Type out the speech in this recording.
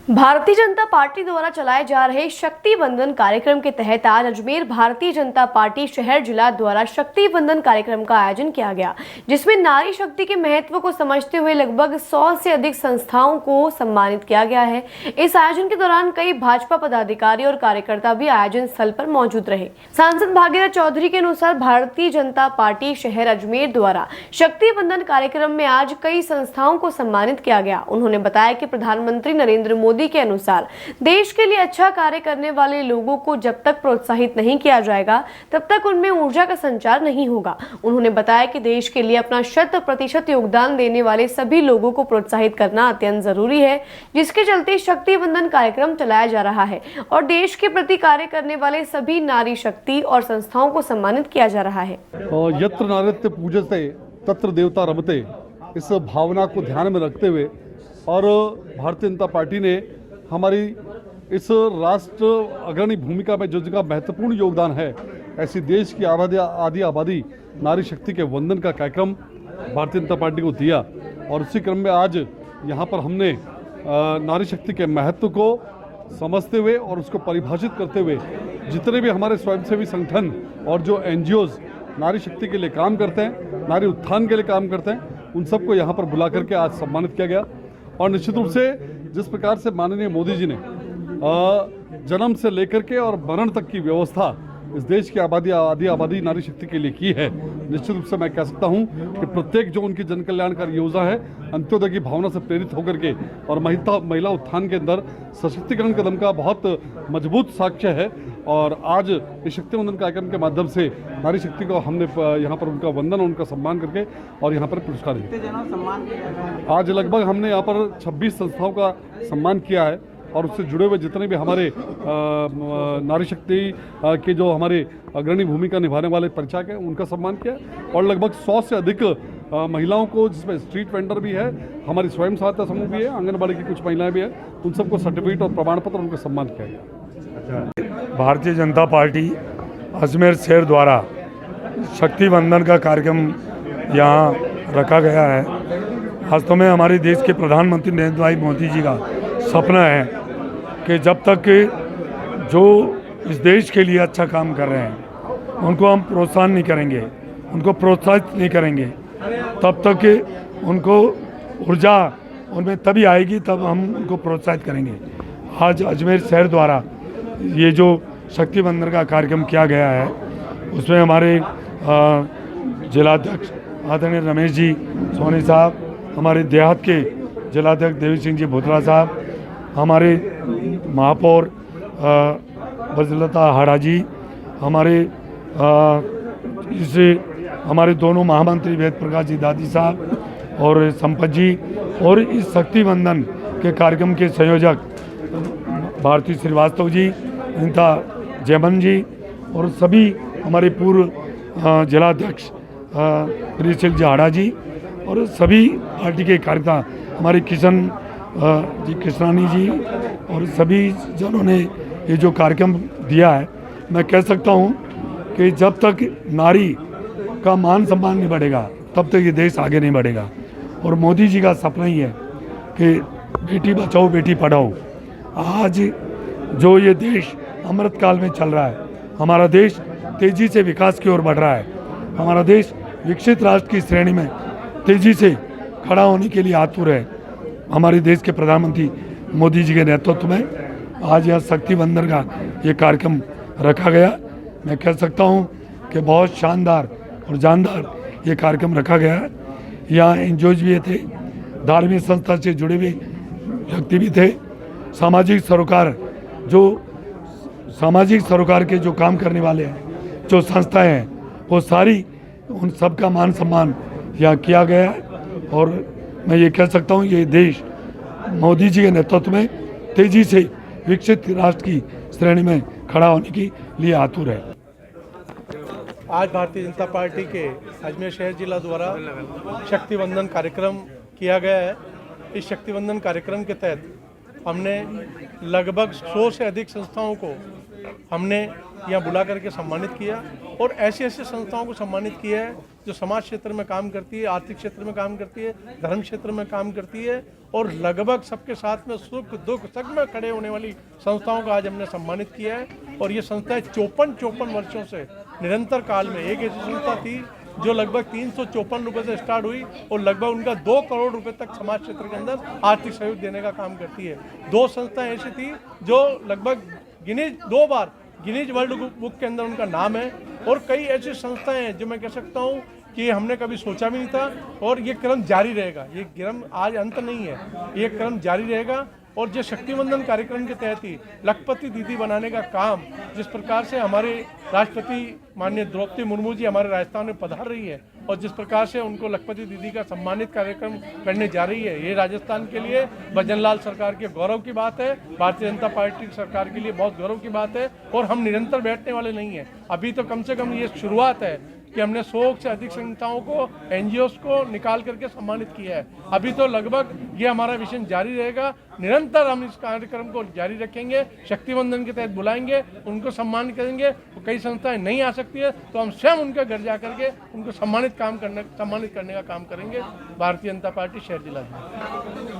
Bharatiya Janata party द्वारा चलाए जा रहे शक्ति वंदन कार्यक्रम के तहत आज अजमेर भारतीय जनता पार्टी शहर जिला द्वारा शक्ति वंदन कार्यक्रम का आयोजन किया गया, जिसमें नारी शक्ति के महत्व को समझते हुए लगभग 100 से अधिक संस्थाओं को सम्मानित किया गया है। इस आयोजन के दौरान कई भाजपा पदाधिकारी और कार्यकर्ता भी आयोजन स्थल पर मौजूद रहे। सांसद भागीरथ चौधरी के अनुसार भारतीय जनता पार्टी शहर अजमेर द्वारा शक्ति वंदन कार्यक्रम में आज कई संस्थाओं को सम्मानित किया गया। उन्होंने बताया कि प्रधानमंत्री नरेंद्र मोदी के अनुसार देश के लिए अच्छा कार्य करने वाले लोगों को जब तक प्रोत्साहित नहीं किया जाएगा तब तक उनमें ऊर्जा का संचार नहीं होगा। उन्होंने बताया कि देश के लिए अपना 100% योगदान देने वाले सभी लोगों को प्रोत्साहित करना अत्यंत जरूरी है, जिसके चलते शक्ति वंदन कार्यक्रम चलाया जा रहा है और देश के प्रति कार्य करने वाले सभी नारी शक्ति और संस्थाओं को सम्मानित किया जा रहा है। यत्र नारीत्व पूजते तत्र देवता रमते, इस भावना को ध्यान में रखते हुए और भारतीय जनता पार्टी ने हमारी इस राष्ट्र अग्रणी भूमिका में जिसका महत्वपूर्ण योगदान है, ऐसी देश की आधी आबादी नारी शक्ति के वंदन का कार्यक्रम भारतीय जनता पार्टी को दिया। और उसी क्रम में आज यहाँ पर हमने नारी शक्ति के महत्व को समझते हुए और उसको परिभाषित करते हुए जितने भी हमारे स्वयंसेवी संगठन और जो NGOs नारी शक्ति के लिए काम करते हैं, नारी उत्थान के लिए काम करते हैं, उन सबको यहाँ पर बुला करके आज सम्मानित किया गया। और निश्चित रूप से जिस प्रकार से माननीय मोदी जी ने जन्म से लेकर के और मरण तक की व्यवस्था इस देश की आधी आबादी नारी शक्ति के लिए की है, निश्चित रूप से मैं कह सकता हूं कि प्रत्येक जो उनकी जन कल्याणकारी योजना है, अंत्योदय की भावना से प्रेरित होकर के और महिला उत्थान के अंदर सशक्तिकरण कदम का बहुत मजबूत साक्ष्य है। और आज इस शक्ति वंदन कार्यक्रम के माध्यम से नारी शक्ति को हमने यहाँ पर उनका वंदन, उनका सम्मान करके और यहाँ पर पुरस्कार दिया। आज लगभग हमने यहाँ पर 26 संस्थाओं का सम्मान किया है और उससे जुड़े हुए जितने भी हमारे नारी शक्ति के जो हमारे अग्रणी भूमिका निभाने वाले परिचायक हैं, उनका सम्मान किया और लगभग 100 से अधिक महिलाओं को, जिसमें स्ट्रीट वेंडर भी है, हमारी स्वयं सहायता समूह भी है, आंगनबाड़ी की कुछ महिलाएं भी हैं, उन सबको सर्टिफिकेट और प्रमाण पत्र उनका सम्मान किया गया। भारतीय जनता पार्टी अजमेर शहर द्वारा शक्ति वंदन का कार्यक्रम यहाँ रखा गया है। वास्तव में हमारे देश के प्रधानमंत्री नरेंद्र भाई मोदी जी का सपना है कि जब तक जो इस देश के लिए अच्छा काम कर रहे हैं उनको हम प्रोत्साहन नहीं करेंगे, उनको प्रोत्साहित नहीं करेंगे, तब तक उनको ऊर्जा उनमें तभी आएगी तब हम उनको प्रोत्साहित करेंगे। आज अजमेर शहर द्वारा ये जो शक्ति वंदन का कार्यक्रम किया गया है, उसमें हमारे जिलाध्यक्ष आदरणीय रमेश जी सोनी साहब, हमारे देहात के जिलाध्यक्ष देवी सिंह जी भोतरा साहब, हमारे महापौर वजलता हाड़ा जी, हमारे दोनों महामंत्री वेद प्रकाश जी दादी साहब और संपत जी, और इस शक्ति वंदन के कार्यक्रम के संयोजक भारती श्रीवास्तव जी, अनिता जयमन जी और सभी हमारे पूर्व जिलाध्यक्ष प्रीशिल जी हाड़ा जी और सभी पार्टी के कार्यकर्ता हमारे किशन जी कृष्णानी जी और सभी जनों ने ये जो कार्यक्रम दिया है, मैं कह सकता हूँ कि जब तक नारी का मान सम्मान नहीं बढ़ेगा तब तक ये देश आगे नहीं बढ़ेगा। और मोदी जी का सपना ही है कि बेटी बचाओ बेटी पढ़ाओ। आज जो ये देश अमृत काल में चल रहा है, हमारा देश तेज़ी से विकास की ओर बढ़ रहा है, हमारा देश विकसित राष्ट्र की श्रेणी में तेज़ी से खड़ा होने के लिए आतुर है। हमारे देश के प्रधानमंत्री मोदी जी के नेतृत्व में आज यह शक्ति वंदन का ये कार्यक्रम रखा गया। मैं कह सकता हूँ कि बहुत शानदार और जानदार ये कार्यक्रम रखा गया है। यहाँ NGOs भी थे, धार्मिक संस्था से जुड़े हुए व्यक्ति भी थे, सामाजिक सरोकार के जो काम करने वाले हैं, जो संस्थाएं हैं, वो सारी उन सब का मान सम्मान यहाँ किया गया है। और मैं ये कह सकता हूँ ये देश मोदी जी के नेतृत्व में तेज़ी से विकसित राष्ट्र की श्रेणी में खड़ा होने के लिए आतुर है। आज भारतीय जनता पार्टी के अजमेर शहर जिला द्वारा शक्ति वंदन कार्यक्रम किया गया है। इस शक्ति वंदन कार्यक्रम के तहत हमने लगभग 100 से अधिक संस्थाओं को हमने यहाँ बुला करके सम्मानित किया और ऐसी संस्थाओं को सम्मानित किया है जो समाज क्षेत्र में काम करती है, आर्थिक क्षेत्र में काम करती है, धर्म क्षेत्र में काम करती है और लगभग सबके साथ में सुख दुख सब में खड़े होने वाली संस्थाओं को आज हमने सम्मानित किया है। और ये संस्थाएं 54 वर्षों से निरंतर काल में, एक ऐसी संस्था थी जो लगभग 354 रुपये से स्टार्ट हुई और लगभग उनका 2 करोड़ रुपए तक समाज क्षेत्र के अंदर आर्थिक सहयोग देने का काम करती है। 2 संस्थाएं ऐसी थी जो लगभग 2 बार गिनीज वर्ल्ड बुक के अंदर उनका नाम है और कई ऐसी संस्थाएं हैं जो मैं कह सकता हूँ कि हमने कभी सोचा भी नहीं था और ये क्रम जारी रहेगा। ये क्रम आज अंत नहीं है, ये क्रम जारी रहेगा। और जो शक्तिवंदन कार्यक्रम के तहत ही लखपति दीदी बनाने का काम जिस प्रकार से हमारे राष्ट्रपति माननीय द्रौपदी मुर्मू जी हमारे राजस्थान में पधार रही है और जिस प्रकार से उनको लखपति दीदी का सम्मानित कार्यक्रम करने जा रही है, ये राजस्थान के लिए भजनलाल सरकार के गौरव की बात है, भारतीय जनता पार्टी सरकार के लिए बहुत गौरव की बात है। और हम निरंतर बैठने वाले नहीं हैं। अभी तो कम से कम ये शुरुआत है कि हमने 100 से अधिक संस्थाओं को, एनजीओस को निकाल करके सम्मानित किया है। अभी तो लगभग ये हमारा मिशन जारी रहेगा। निरंतर हम इस कार्यक्रम को जारी रखेंगे, शक्तिवंदन के तहत बुलाएंगे, उनको सम्मान करेंगे। तो कई संस्थाएं नहीं आ सकती है तो हम स्वयं उनके घर जा करके उनको सम्मानित करने का काम करेंगे। भारतीय जनता पार्टी शहर जिला।